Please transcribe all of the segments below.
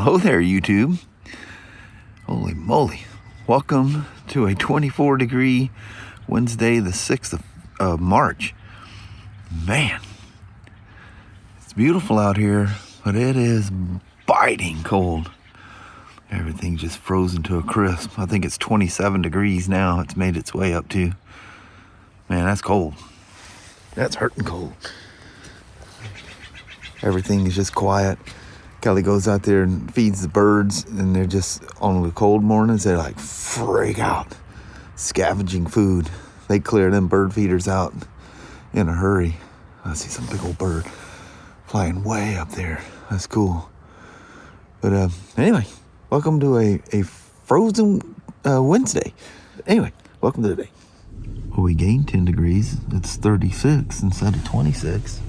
Hello there, YouTube. Holy moly. Welcome to a 24-degree Wednesday, the 6th of March. Man, it's beautiful out here, but it is biting cold. Everything just frozen to a crisp. I think it's 27 degrees now. It's made its way up to. Man, that's cold. That's hurting cold. Everything is just quiet. Kelly goes out there and feeds the birds, and they're just, on the cold mornings, they like freak out, scavenging food. They clear them bird feeders out in a hurry. I see some big old bird flying way up there. That's cool. But anyway, welcome to a frozen Wednesday. Anyway, welcome to the day. Well, we gained 10 degrees. It's 36 instead of 26.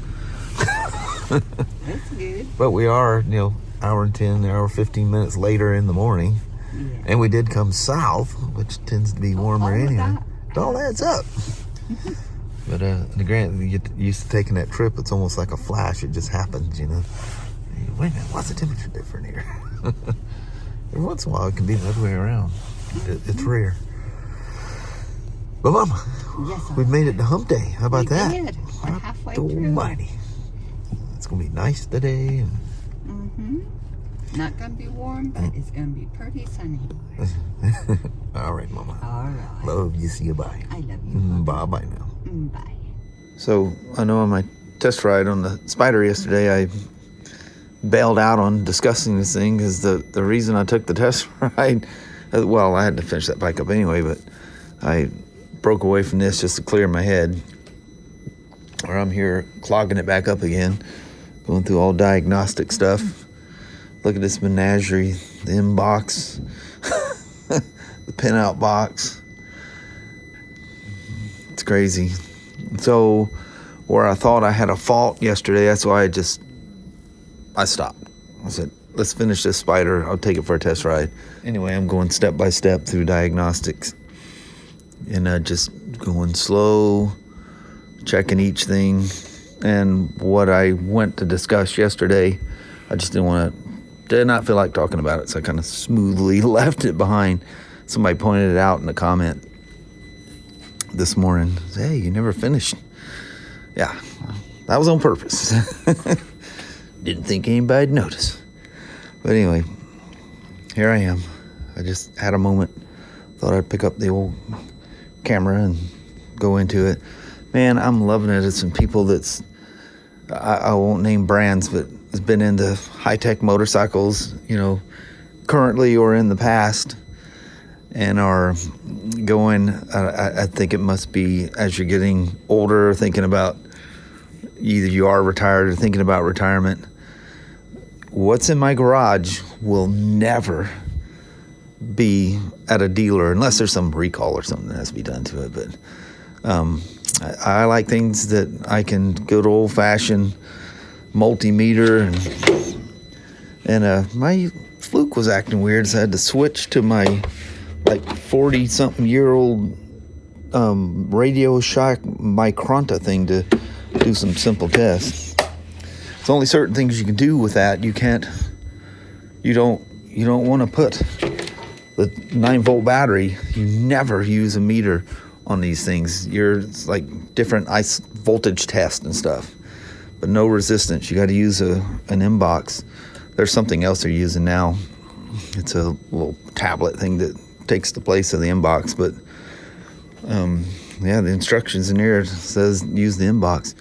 That's good. But we are, hour and 10, hour 15 minutes later in the morning. Yeah. And we did come south, which tends to be warmer anyway. It all adds up. But granted, you get used to taking that trip. It's almost like a flash. It just happens, Wait a minute, what's the temperature different here? Every once in a while, it can be the other way around. It's rare. But Mama, yes, we've made it to hump day. How about that? Did. We're halfway through. Almighty. It's going to be nice today. Not going to be warm, but it's going to be pretty sunny. All right, Mama. All right. Love you. See you. Bye. I love you. Bye now. Bye. So, I know on my test ride on the Spyder yesterday, I bailed out on discussing this thing because the reason I took the test ride, well, I had to finish that bike up anyway, but I broke away from this just to clear my head. Or I'm here clogging it back up again, going through all diagnostic stuff. Look at this menagerie, the inbox, the pinout box. It's crazy. So where I thought I had a fault yesterday, that's why I stopped. I said, let's finish this Spyder. I'll take it for a test ride. Anyway, I'm going step by step through diagnostics and just going slow, checking each thing. And what I went to discuss yesterday, I just did not feel like talking about it, so I kind of smoothly left it behind. Somebody pointed it out in the comment this morning. Hey, you never finished. Yeah, that was on purpose. Didn't think anybody'd notice. But anyway, here I am. I just had a moment. Thought I'd pick up the old camera and go into it. Man, I'm loving it. It's some people I won't name brands, but has been into high-tech motorcycles, currently or in the past, and are going, I think it must be as you're getting older, thinking about either you are retired or thinking about retirement. What's in my garage will never be at a dealer unless there's some recall or something that has to be done to it. But I like things that I can go to old-fashioned multimeter, and my fluke was acting weird, so I had to switch to my 40-something-year-old Radio Shack Micronta thing to do some simple tests. There's only certain things you can do with that. You don't want to put the 9-volt battery. You never use a meter on these things. It's like different ice voltage test and stuff, but no resistance. You got to use an inbox. There's something else they're using now. It's a little tablet thing that takes the place of the inbox, but the instructions in here says use the inbox.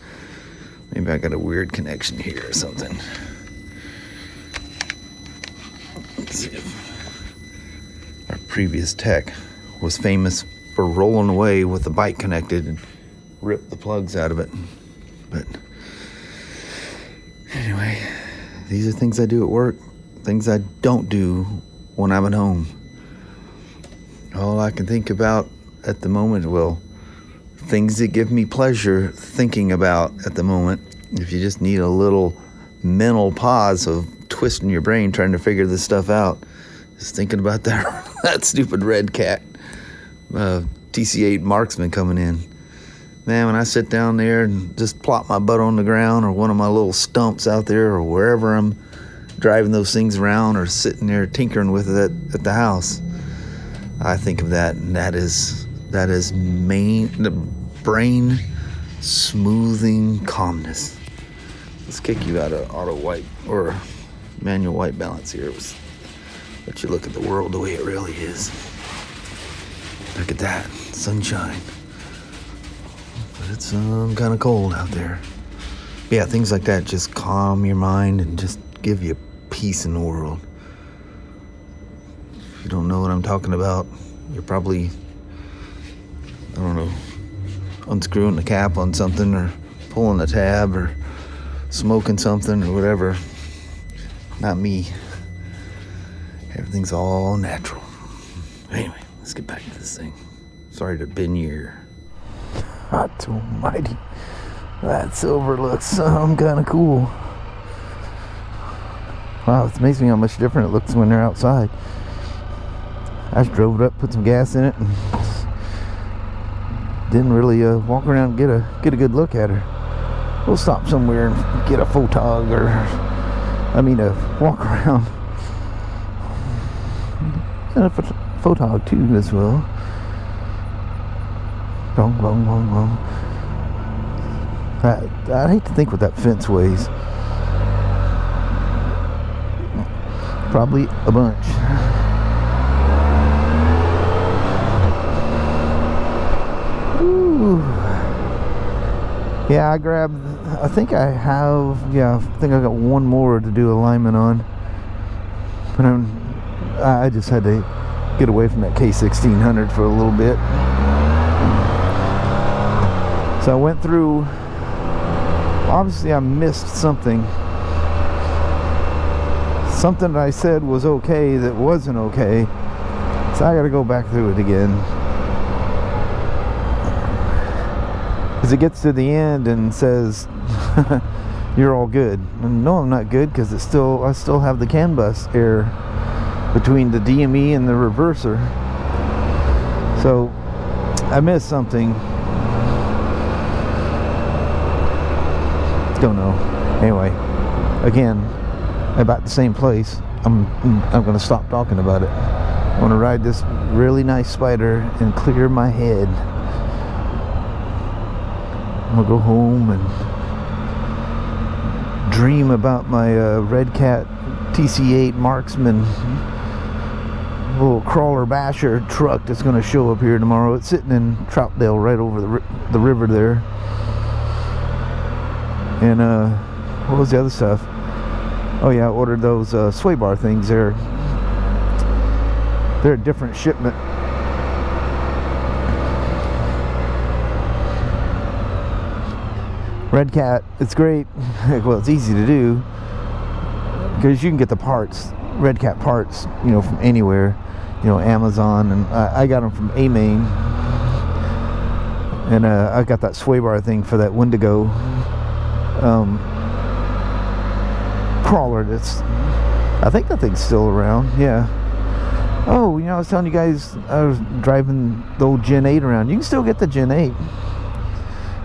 Maybe I got a weird connection here or something. Let's see if our previous tech was famous for rolling away with the bike connected and rip the plugs out of it. But anyway, these are things I do at work, things I don't do when I'm at home. All I can think about at the moment, things that give me pleasure thinking about at the moment. If you just need a little mental pause of twisting your brain trying to figure this stuff out, just thinking about that stupid red cat TC8 Marksman coming in. Man, when I sit down there and just plop my butt on the ground or one of my little stumps out there or wherever I'm driving those things around or sitting there tinkering with it at the house, I think of that, and that is the brain smoothing calmness. Let's kick you out of auto white or manual white balance here. Let you look at the world the way it really is. Look at that sunshine, but it's kind of cold out there. Yeah, things like that just calm your mind and just give you peace in the world. If you don't know what I'm talking about, you're probably, I don't know, unscrewing the cap on something or pulling the tab or smoking something or whatever. Not me. Everything's all natural. Anyway, let's get back to this thing. Sorry to bend your ear. God almighty. That silver looks kind of cool. Wow, it's amazing how much different it looks when they're outside. I just drove it up, put some gas in it, and didn't really walk around and get a good look at her. We'll stop somewhere and get a photog, or walk around. And a photog too as well. Bong, bong, bong, bong. I'd hate to think what that fence weighs. Probably a bunch. Ooh. Yeah, I think I got one more to do alignment on. But I just had to get away from that K1600 for a little bit. So I went through, obviously I missed something. Something that I said was okay that wasn't okay. So I gotta go back through it again. Because it gets to the end and says, you're all good. And no, I'm not good, because I still have the CANbus error between the DME and the reverser. So I missed something. Don't know. Anyway, again, about the same place. I'm gonna stop talking about it. I want to ride this really nice Spyder and clear my head. I'm gonna go home and dream about my Red Cat TC8 Marksman little crawler basher truck that's gonna show up here tomorrow. It's sitting in Troutdale, right over the river there. And what was the other stuff? Oh yeah, I ordered those sway bar things. They're a different shipment. Red Cat, it's great. Well, it's easy to do because you can get the parts, Red Cat parts, from anywhere, Amazon, and I got them from A-Main. And I got that sway bar thing for that Wendigo crawler. I think that thing's still around. Yeah. Oh, I was telling you guys, I was driving the old Gen 8 around. You can still get the Gen 8.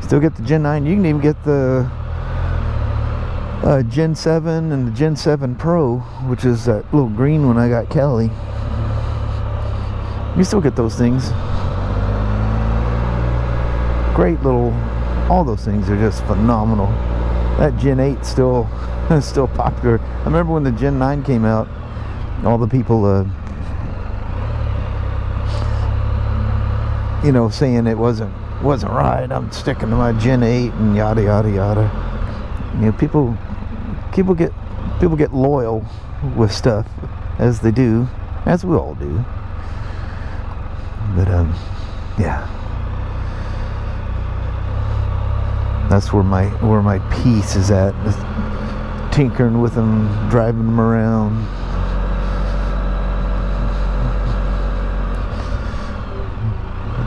Still get the Gen 9. You can even get the Gen 7 and the Gen 7 Pro, which is that little green one I got Kelly. You still get those things. Great little, all those things are just phenomenal. That Gen 8 still popular. I remember when the Gen 9 came out, all the people saying it wasn't right. I'm sticking to my Gen 8 and yada yada yada. People get loyal with stuff, as they do, as we all do. But yeah. That's where my peace is at. Tinkering with them, driving them around.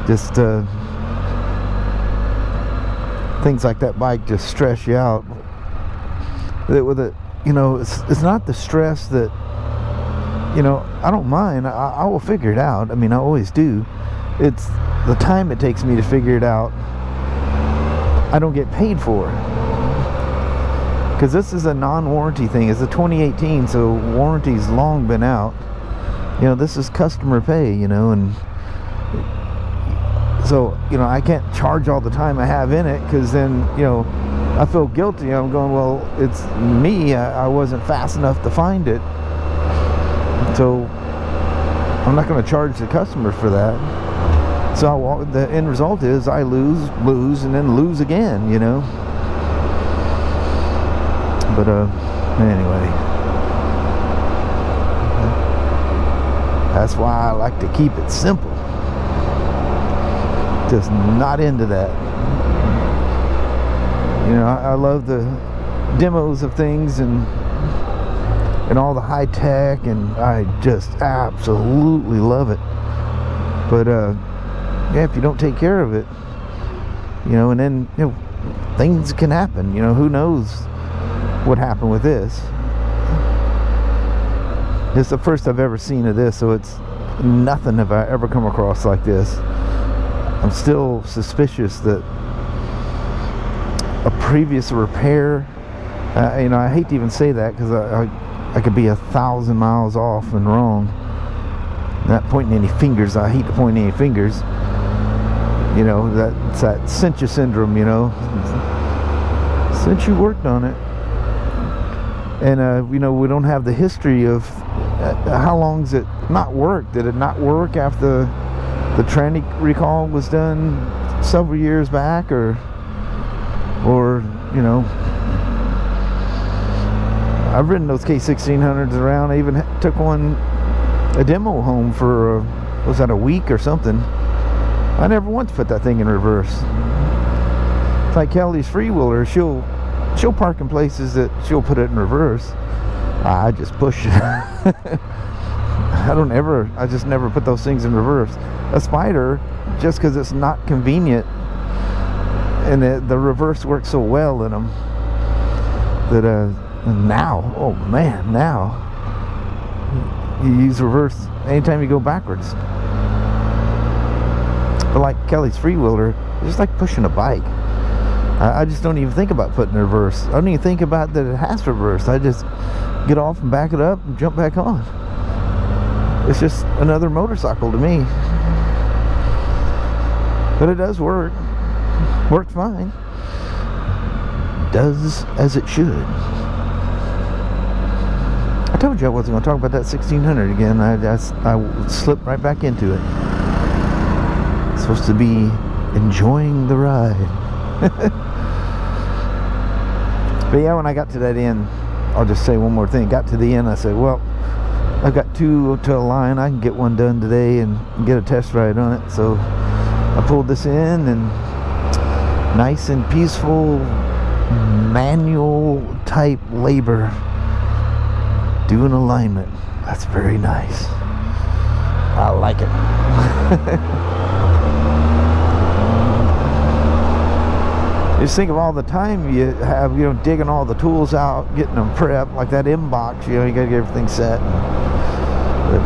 Just things like that bike just stress you out. With it, it's not the stress that, I don't mind. I will figure it out. I always do. It's the time it takes me to figure it out. I don't get paid for. because this is a non-warranty thing. It's a 2018, so warranty's long been out. You know, this is customer pay, you know, and so, you know, I can't charge all the time I have in it, because then, you know, I feel guilty. I'm going, well, it's me. I wasn't fast enough to find it, so I'm not going to charge the customer for that. So the end result is I lose, and then lose again, you know. But anyway, that's why I like to keep it simple. Just not into that. You know, I love the demos of things and all the high tech, and I just absolutely love it. But yeah, if you don't take care of it, you know, and then, you know, things can happen. You know, who knows what happened with this. It's the first I've ever seen of this, so it's nothing have I ever come across like this. I'm still suspicious that a previous repair, you know, I hate to even say that, because I could be 1,000 miles off and wrong. Not pointing any fingers. I hate to point any fingers. You know, that's that cincha syndrome, you know. Since you worked on it. And, you know, we don't have the history of how long's it not worked. Did it not work after the tranny recall was done several years back? Or, you know, I've ridden those K1600s around. I even took a demo home for, was that a week or something? I never once put that thing in reverse. It's like Kelly's freewheeler. She'll park in places that she'll put it in reverse. I just push it. I just never put those things in reverse. A Spyder, just because it's not convenient, and the reverse works so well in them, that now, oh man, now you use reverse anytime you go backwards. But like Kelly's freewheeler, it's just like pushing a bike. I just don't even think about putting reverse. I don't even think about that it has reverse. I just get off and back it up and jump back on. It's just another motorcycle to me. But it does work. Works fine. Does as it should. I told you I wasn't going to talk about that 1600 again. I slipped right back into it. Supposed to be enjoying the ride. But yeah, when I got to that end, I'll just say one more thing. Got to the end, I said, well, I've got 2 to a line. I can get one done today and get a test ride on it. So I pulled this in, and nice and peaceful manual type labor doing alignment. That's very nice. I like it. Just think of all the time you have, you know, digging all the tools out, getting them prepped, like that M box, you know, you gotta get everything set. But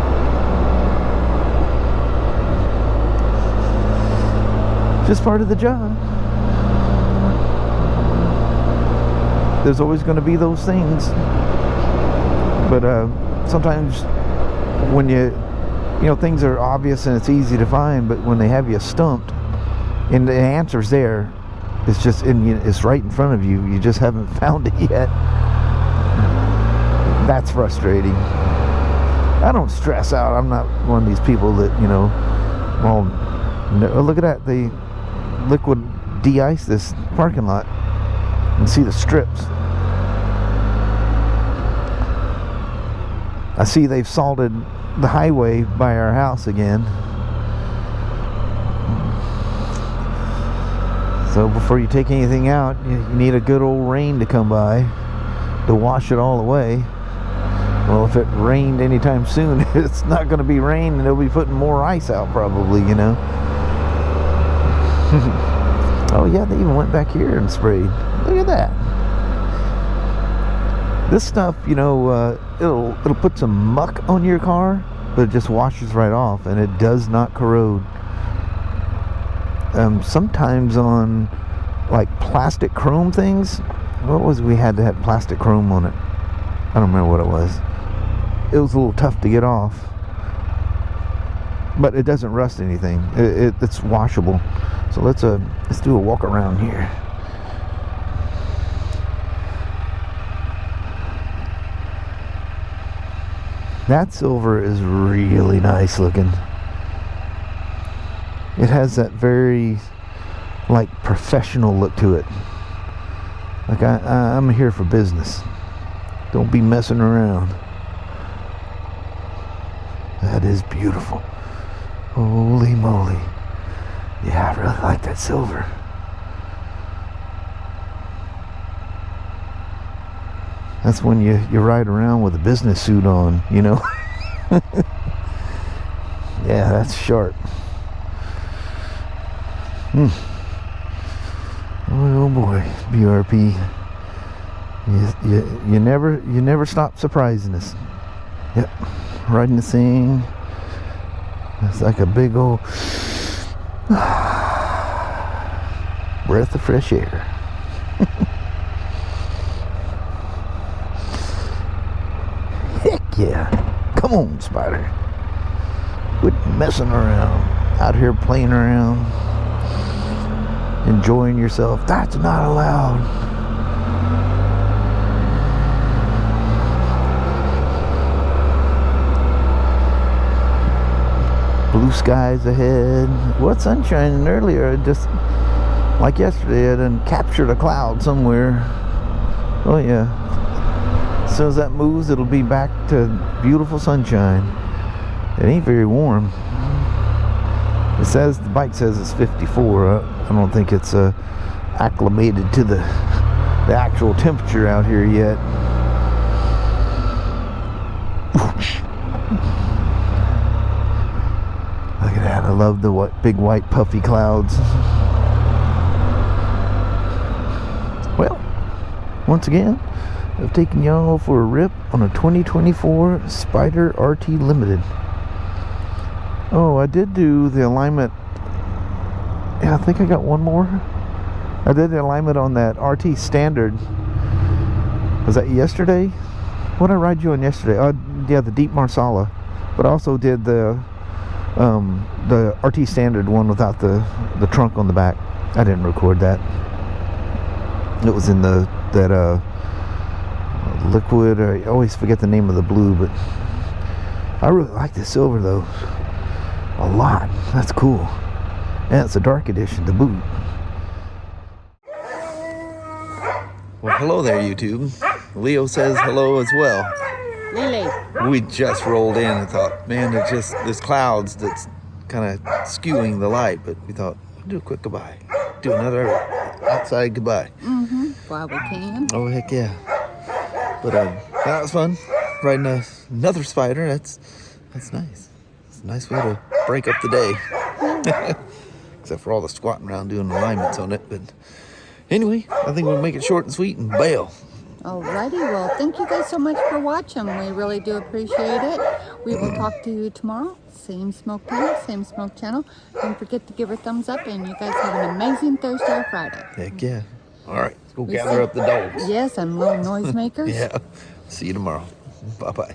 just part of the job. There's always going to be those things, but sometimes when you know, things are obvious and it's easy to find, but when they have you stumped and the answer's there, it's just it's right in front of you. You just haven't found it yet. That's frustrating. I don't stress out. I'm not one of these people that, you know, well, no, look at that. They liquid de-ice this parking lot and see the strips. I see they've salted the highway by our house again. So before you take anything out, you need a good old rain to come by to wash it all away. Well, if it rained anytime soon, it's not going to be rain, and they'll be putting more ice out probably, you know. Oh yeah, they even went back here and sprayed. Look at that. This stuff, you know, it'll put some muck on your car, but it just washes right off, and it does not corrode. Sometimes on like plastic chrome things, what was, we had that plastic chrome on it. I don't remember what it was. It was a little tough to get off, but it doesn't rust anything. It's washable. So let's do a walk around here. That silver is really nice looking. It has that very like professional look to it. Like I'm here for business. Don't be messing around. That is beautiful. Holy moly. Yeah, I really like that silver. That's when you ride around with a business suit on, you know. Yeah, that's sharp. Oh boy, BRP. You never stop surprising us. Yep, riding the thing. It's like a big old breath of fresh air. Heck yeah. Come on, Spyder. Quit messing around. Out here playing around. Enjoying yourself. That's not allowed. Blue skies ahead. What sun shining earlier? Just like yesterday, I done captured a cloud somewhere. Oh yeah. As soon as that moves, it'll be back to beautiful sunshine. It ain't very warm. It says, the bike says it's 54. I don't think it's acclimated to the actual temperature out here yet. Look at that. I love the big white puffy clouds. Well, once again, I've taken y'all for a rip on a 2024 Spyder RT Limited. Oh, I did do the alignment. Yeah, I think I got one more. I did the alignment on that RT Standard. Was that yesterday? What did I ride you on yesterday? Yeah, the Deep Marsala. But I also did the RT Standard one without the trunk on the back. I didn't record that. It was in that liquid. I always forget the name of the blue, but I really like the silver though. A lot. That's cool. And it's a dark edition to boot. Well, hello there, YouTube. Leo says hello as well. Lily. We just rolled in and thought, man, there's clouds that's kind of skewing the light, but we thought, do a quick goodbye. Do another outside goodbye. While we can. Oh, heck yeah. But that was fun. Riding another Spyder. That's nice. It's a nice way to break up the day. Except for all the squatting around doing alignments on it. But anyway, I think we'll make it short and sweet and bail. Alrighty, well, thank you guys so much for watching. We really do appreciate it. We will talk to you tomorrow. Same smoke time, same smoke channel. Don't forget to give her a thumbs up, and you guys have an amazing Thursday or Friday. Heck yeah. All right, let's go gather up the dogs. Yes, and little noisemakers. Yeah. See you tomorrow. Bye-bye.